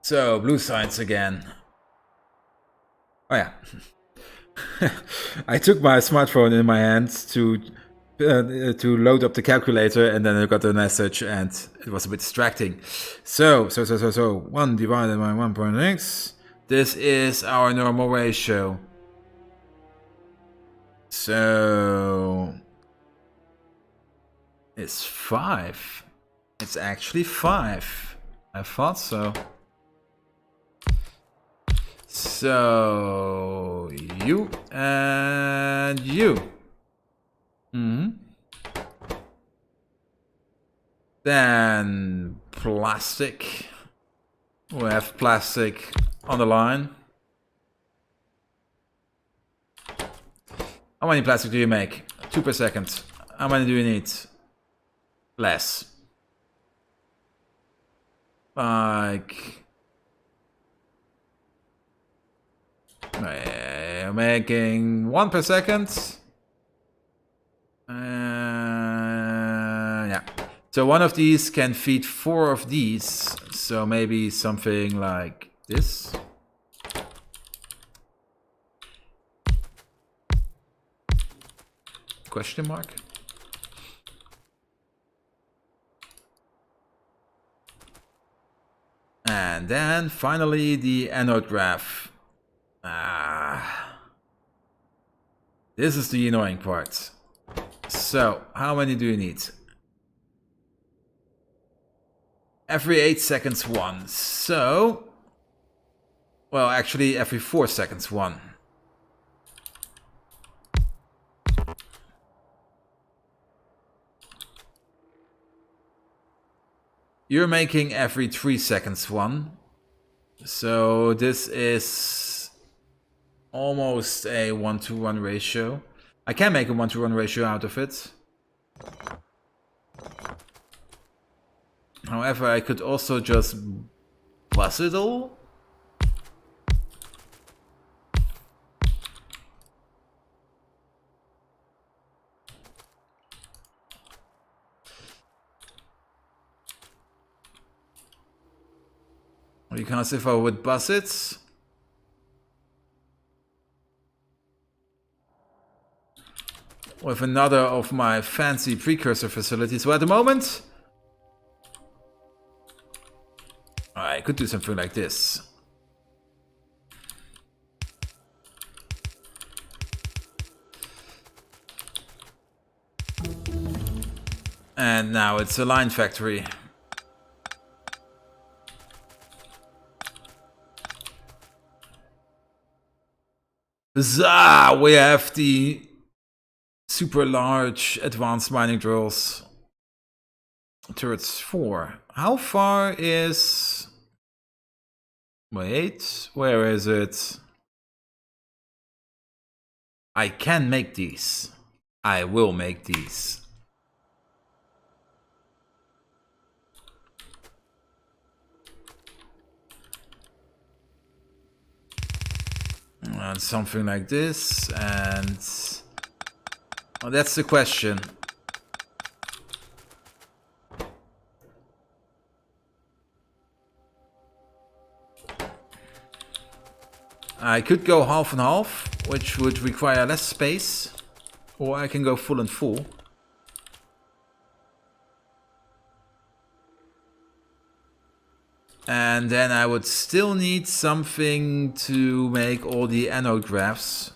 So, blue sides again. Oh yeah. I took my smartphone in my hand to load up the calculator, and then I got the message, and it was a bit distracting. So 1 divided by 1.x. This is our normal ratio. So it's 5. It's actually 5. I thought so. So you and you. Then plastic. We have plastic on the line. How many plastic do you make? 2 per second. How many do you need? Less. Like... I'm making 1 per second. Yeah. So one of these can feed 4 of these. So maybe something like this. Question mark? And then finally the anode graph. This is the annoying part. So, how many do you need? Every 8 seconds, 1. So, well, actually, every 4 seconds, 1. You're making every 3 seconds, 1. So, this is almost a 1-to-1 ratio. I can make a 1-to-1 ratio out of it. However, I could also just buzz it all. Because if I would buzz it, with another of my fancy precursor facilities. So at the moment, I could do something like this. And now it's a line factory. Huzzah! We have the super large advanced mining drills. Turrets 4. How far is... Wait, where is it? I can make these. I will make these. And something like this, and... well, that's the question. I could go half and half, which would require less space, or I can go full and full. And then I would still need something to make all the anode graphs,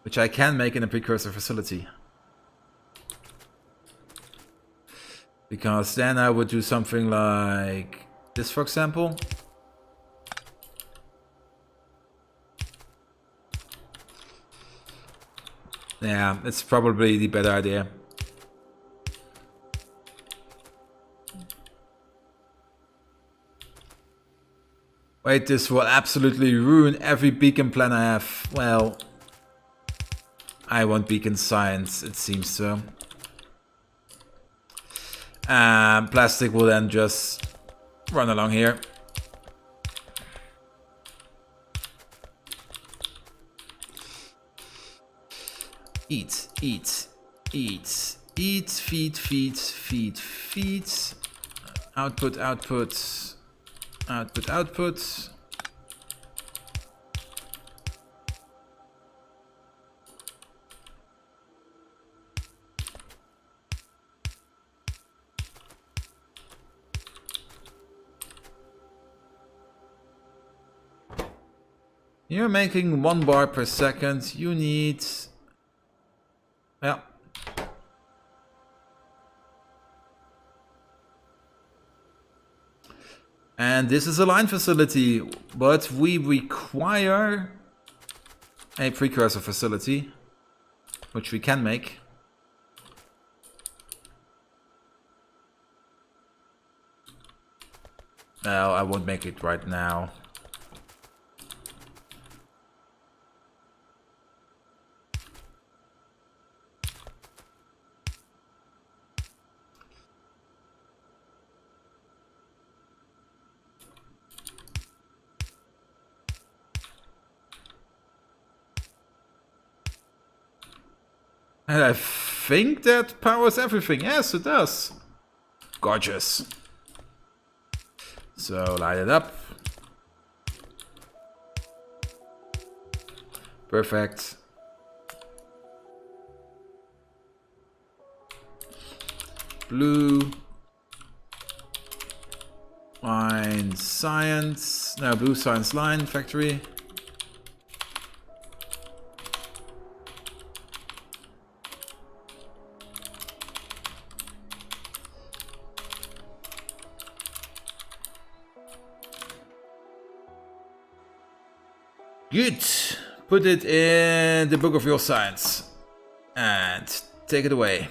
which I can make in a precursor facility. Because then I would do something like this, for example. Yeah, it's probably the better idea. Wait, this will absolutely ruin every beacon plan I have. Well, I want beacon science, it seems so. Plastic will then just run along here. Eat, eat, eat, eat, feed, feed, feed, feed. Output, output. Output. You're making 1 bar per second. You need... Yeah. And this is a line facility, but we require a precursor facility, which we can make. No, I won't make it right now. And I think that powers everything. Yes, it does. Gorgeous. So light it up. Perfect. Blue. Line science. No, blue science line factory. Good. Put it in the book of your science. And take it away.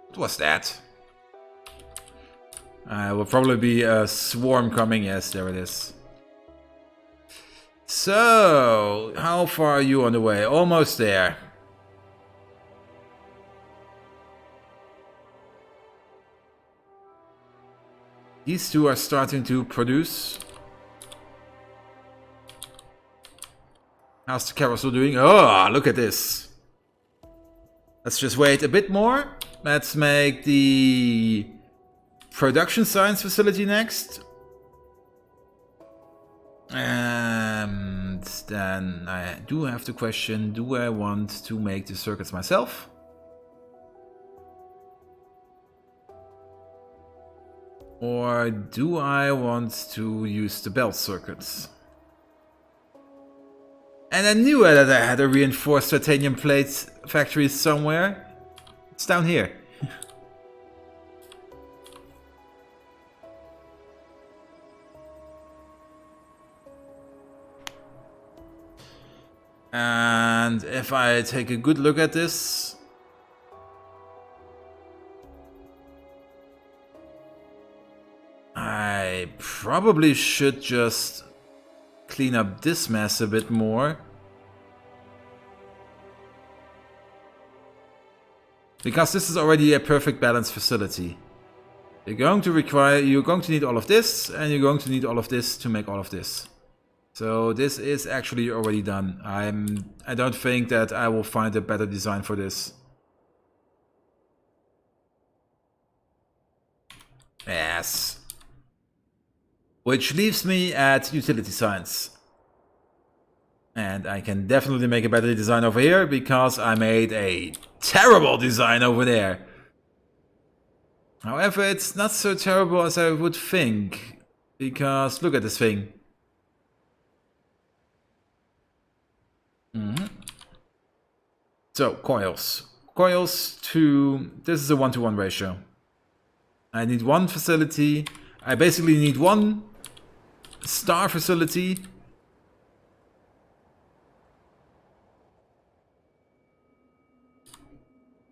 What was that? Will probably be a swarm coming. Yes, there it is. So, how far are you on the way? Almost there. These two are starting to produce. How's the carousel doing? Oh, look at this. Let's just wait a bit more. Let's make the production science facility next. And then I do have to question, do I want to make the circuits myself? Or do I want to use the belt circuits? And I knew that I had a reinforced titanium plate factory somewhere. It's down here. And if I take a good look at this, I probably should just clean up this mess a bit more. Because this is already a perfect balanced facility. You're going to need all of this, and you're going to need all of this to make all of this. So this is actually already done. I don't think that I will find a better design for this. Yes. Which leaves me at utility science. And I can definitely make a better design over here because I made a terrible design over there. However, it's not so terrible as I would think. Because look at this thing. So, coils. Coils to... This is a 1-to-1 ratio. I need one facility. I basically need one star facility.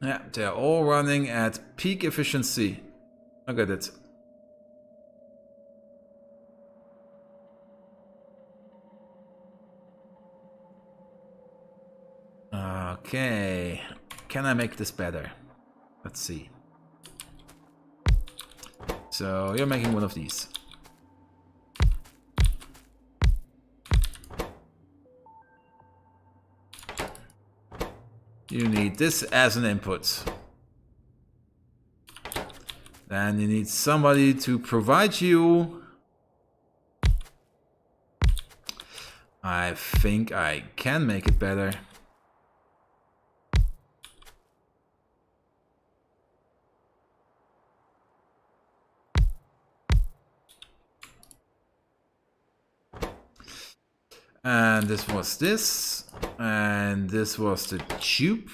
Yeah, they're all running at peak efficiency. Look at it. Okay, can I make this better? Let's see. So you're making one of these. You need this as an input. Then you need somebody to provide you. I think I can make it better. And this was this. And this was the tube.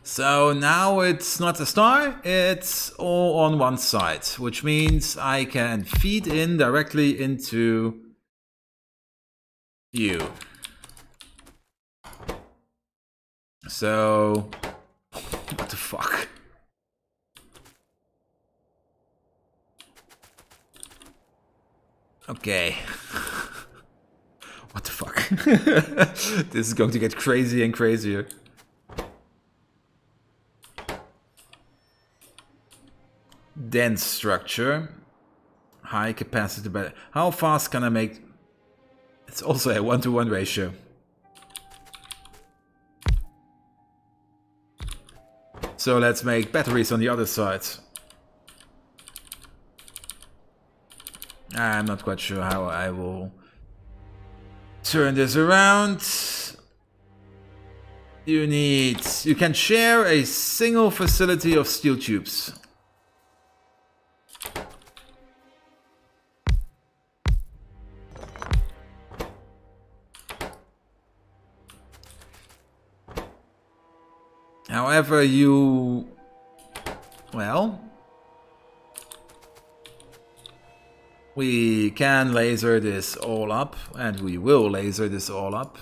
So now it's not a star, it's all on one side, which means I can feed in directly into you. So, what the fuck? Okay. What the fuck? This is going to get crazy and crazier. Dense structure, high capacity, but how fast can I make? It's also a 1-to-1 ratio. So let's make batteries on the other side. I'm not quite sure how I will turn this around. You can share a single facility of steel tubes. However, we can laser this all up, and we will laser this all up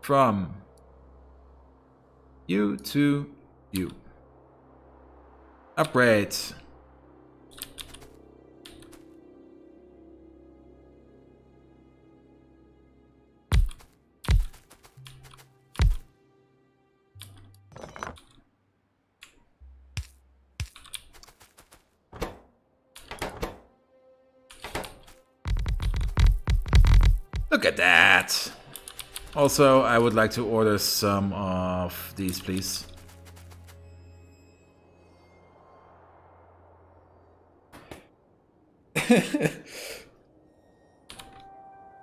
from you to you. Upgrade. Look at that! Also, I would like to order some of these, please.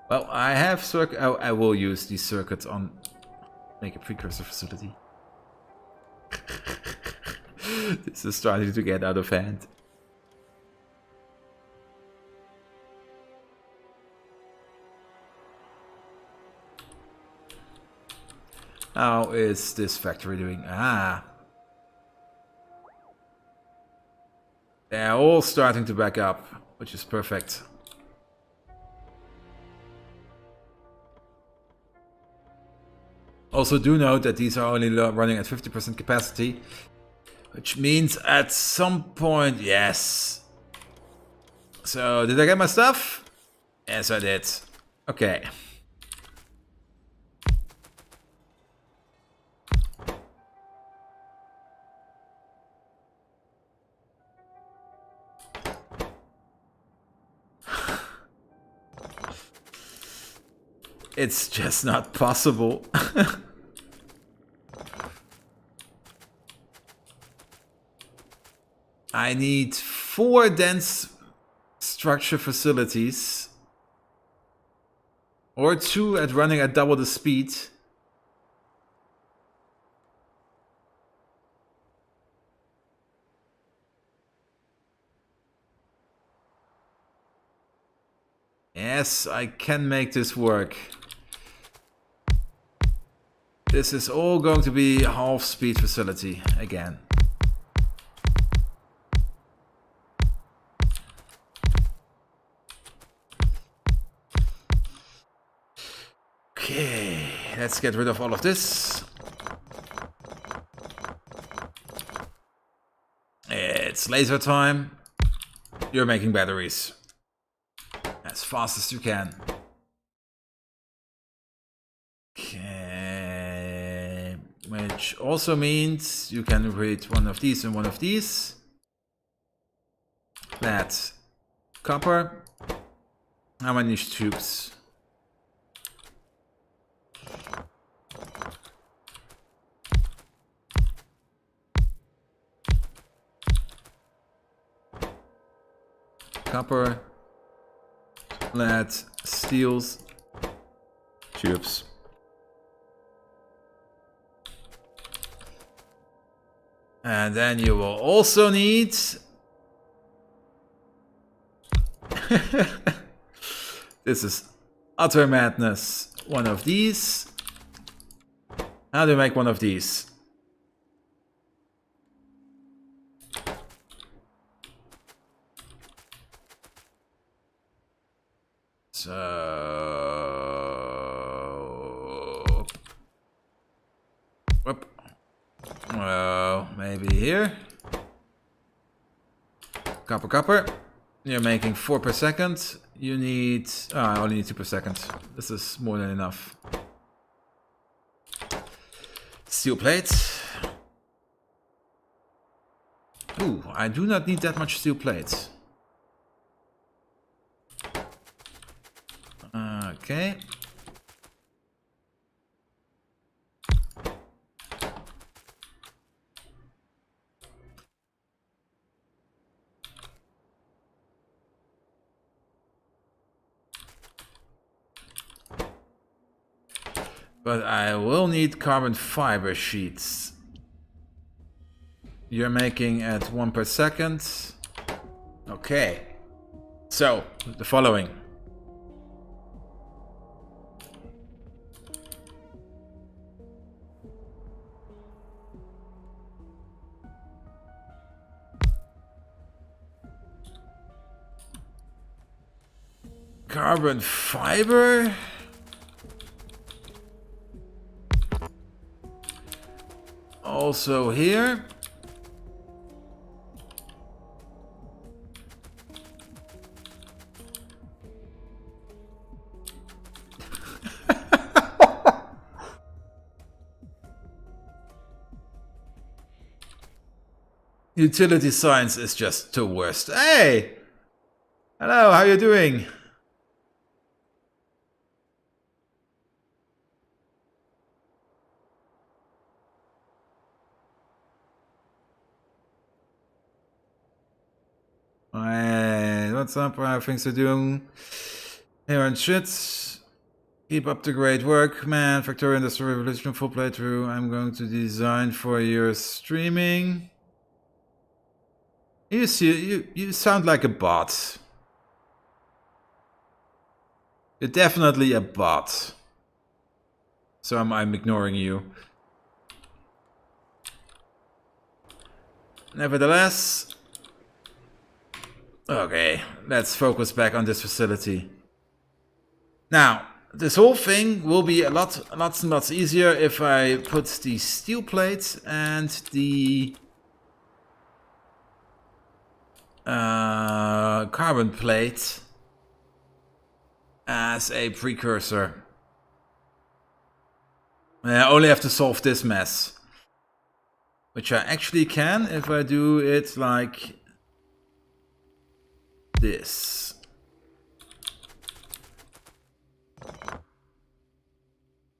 Well, I have circuit. Oh, I will use these circuits on make a precursor facility. This is starting to get out of hand. How is this factory doing? Ah. They're all starting to back up, which is perfect. Also do note that these are only running at 50% capacity, which means at some point, yes. So, did I get my stuff? Yes, I did. Okay. It's just not possible. I need 4 dense structure facilities. Or 2 at running at double the speed. Yes, I can make this work. This is all going to be half speed facility again. Okay, let's get rid of all of this. It's laser time. You're making batteries as fast as you can. Okay. which also means you can read one of these and one of these. That's copper. How many tubes? Copper, lead, steels, tubes. And then you will also need this is utter madness. One of these. How do you make one of these? So, whoop. Well, maybe here. Copper, copper. You're making 4 per second. You need... Oh, I only need 2 per second. This is more than enough. Steel plates. Ooh, I do not need that much steel plates. Okay. But I will need carbon fiber sheets. You're making at 1 per second. Okay. So, the following. Carbon fiber? Also here. Utility science is just the worst. Hey! Hello, how you doing? Hey, what's up? How things are doing? Here on shit. Keep up the great work, man. Factorio Industrial Revolution full playthrough. I'm going to design for your streaming. You sound like a bot. You're definitely a bot. So I'm ignoring you. Nevertheless. Okay, let's focus back on this facility. Now, this whole thing will be lots and lots easier if I put the steel plates and the carbon plate as a precursor. I only have to solve this mess. Which I actually can if I do it like this.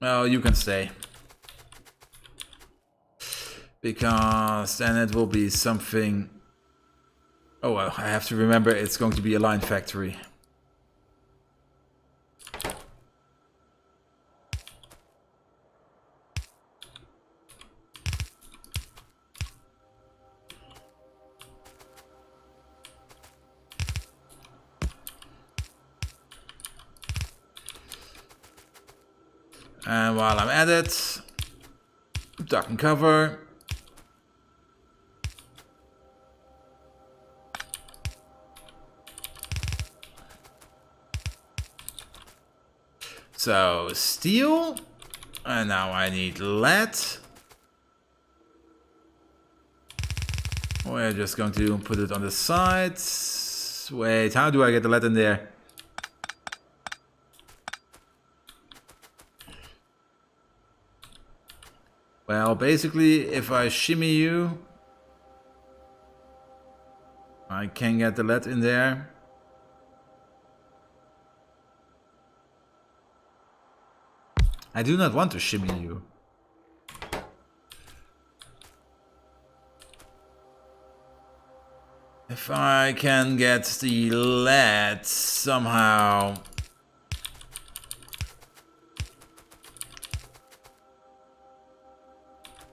Well, you can stay. Because then it will be something... Oh, well, I have to remember it's going to be a line factory. And while I'm at it, duck and cover. So, steel. And now I need lead. We're just going to put it on the sides. Wait, how do I get the lead in there? Well, basically, if I shimmy you, I can get the lead in there. I do not want to shimmy you. If I can get the lead somehow.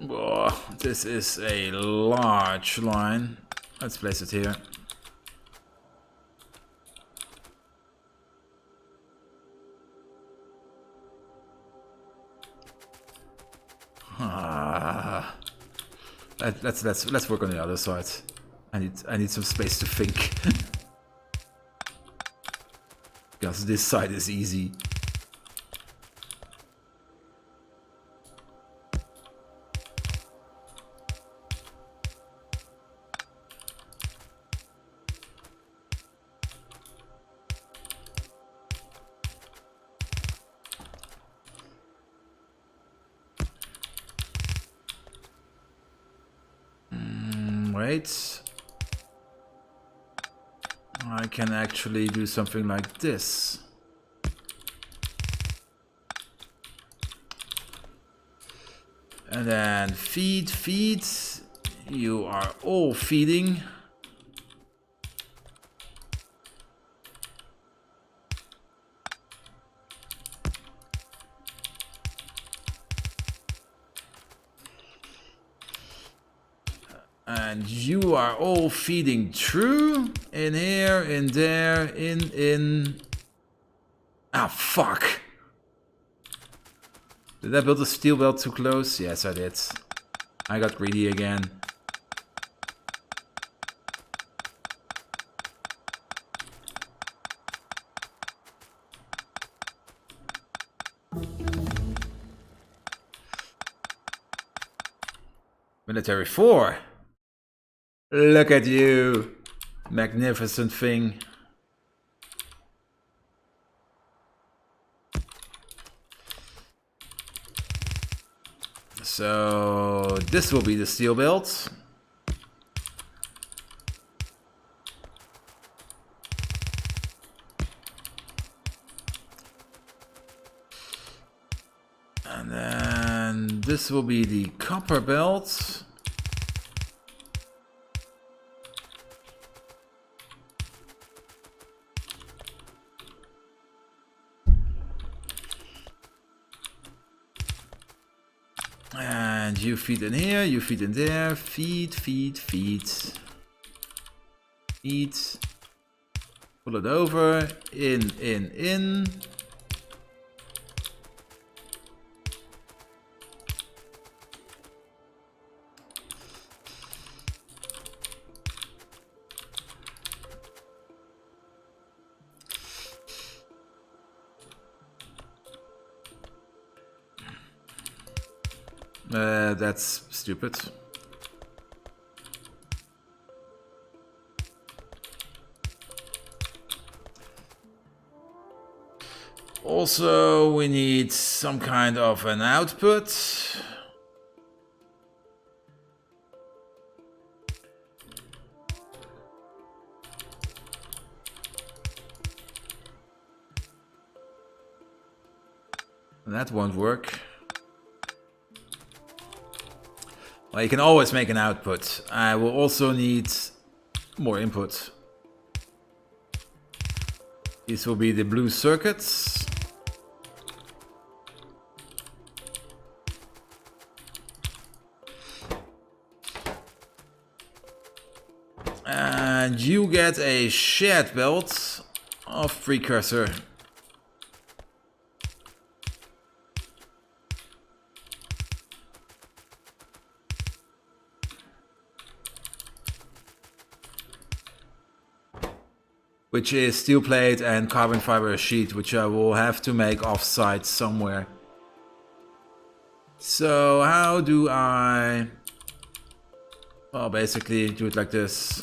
Whoa, this is a large line. Let's place it here. Let's work on the other side. I need some space to think. Because this side is easy. Wait. I can actually do something like this. And then feed. You are all feeding. And you are all feeding through. In here, in there, in. Ah, fuck. Did I build a steel belt too close? Yes, I did. I got greedy again. Military 4. Look at you. Magnificent thing. So this will be the steel belt. And then this will be the copper belt. And you feed in here, you feed in there, feed. Pull it over, in. That's stupid. Also, we need some kind of an output. That won't work. Well, you can always make an output. I will also need more input. These will be the blue circuits. And you get a shared belt of precursor. Which is steel plate and carbon fiber sheet, which I will have to make off-site somewhere. So how do I... Well, basically do it like this.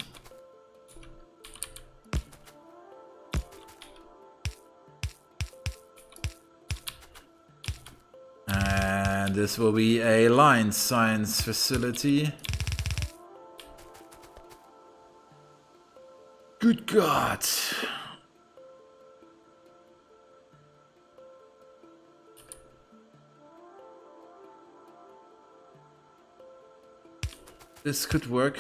And And this will be a line science facility. Good God. This could work.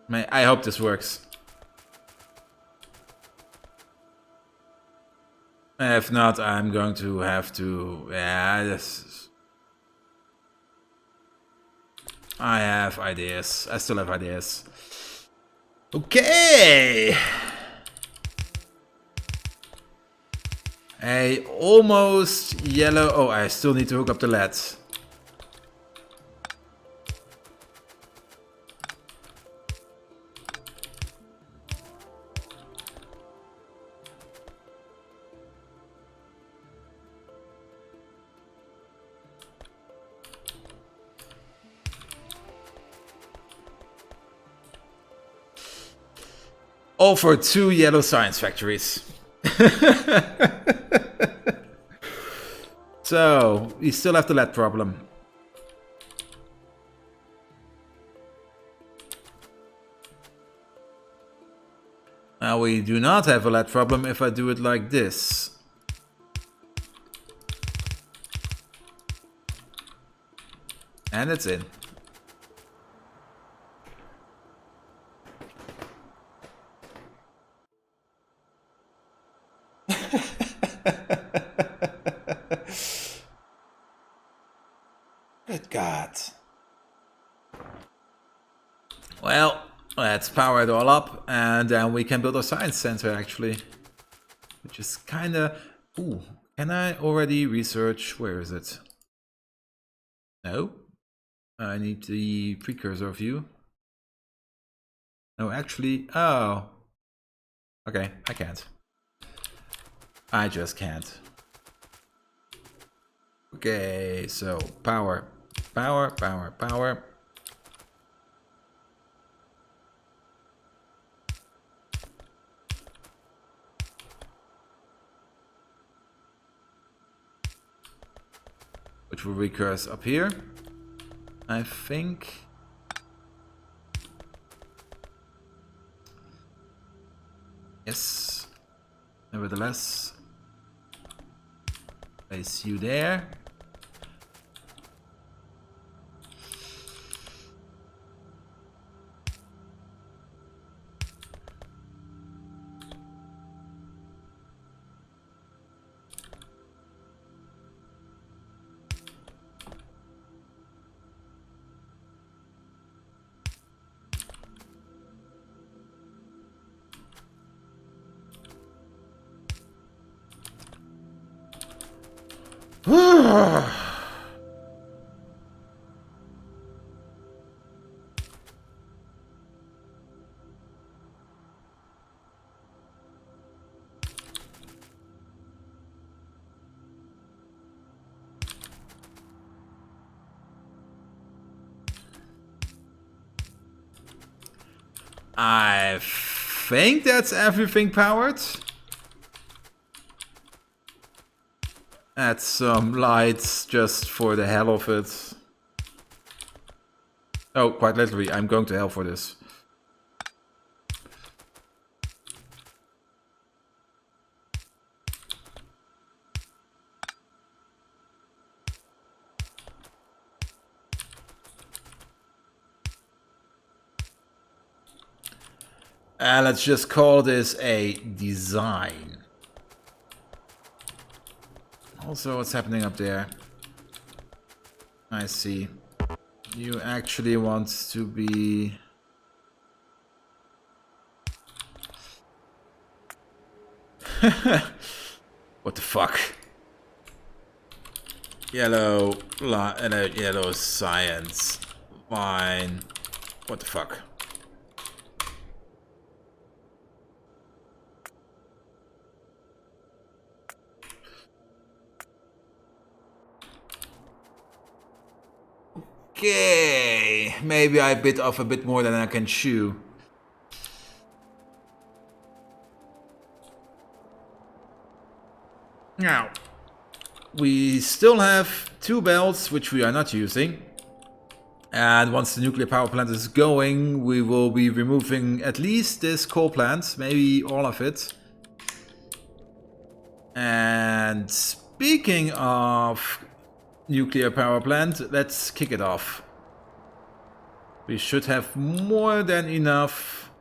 I hope this works. If not, I'm going to have to... Yeah, this... I have ideas. I still have ideas. Okay! A almost yellow... Oh, I still need to hook up the LEDs. All for 2 yellow science factories. So, we still have the LED problem. Now we do not have a LED problem if I do it like this. And it's in. Good God. Well, let's power it all up and then we can build a science center actually. Which is kinda... Ooh, can I already research? Where is it? No. I need the precursor view. No, actually... Oh. Okay, I can't. I just can't. Okay, so power. Power, power, power. Which will recurse up here, I think. Yes. Nevertheless, place you there. I think that's everything powered. Add some lights just for the hell of it. Oh, quite literally, I'm going to hell for this. Let's just call this a design. Also, what's happening up there? I see. You actually want to be... What the fuck? Yellow science. Fine. What the fuck? Okay, maybe I bit off a bit more than I can chew. Now, we still have 2 belts, which we are not using. And once the nuclear power plant is going, we will be removing at least this coal plant, maybe all of it. And speaking of nuclear power plant, let's kick it off. We should have more than enough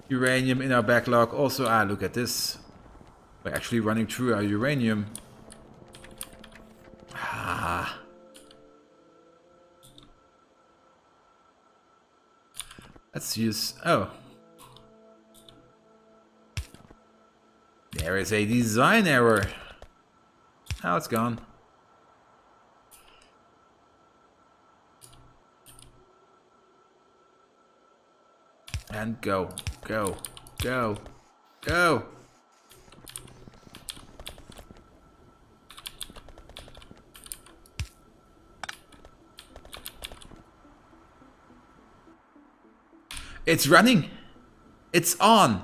uranium in our backlog. Also, look at this. We're actually running through our uranium. Let's use... Oh. There is a design error. Now it's gone. And go, go, go, go. It's running. It's on.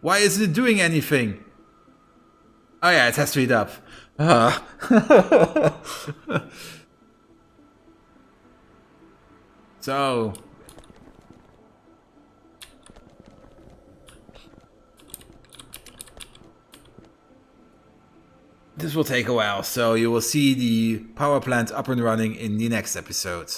Why isn't it doing anything? Oh yeah, it has to heat up. So... this will take a while, so you will see the power plant up and running in the next episode.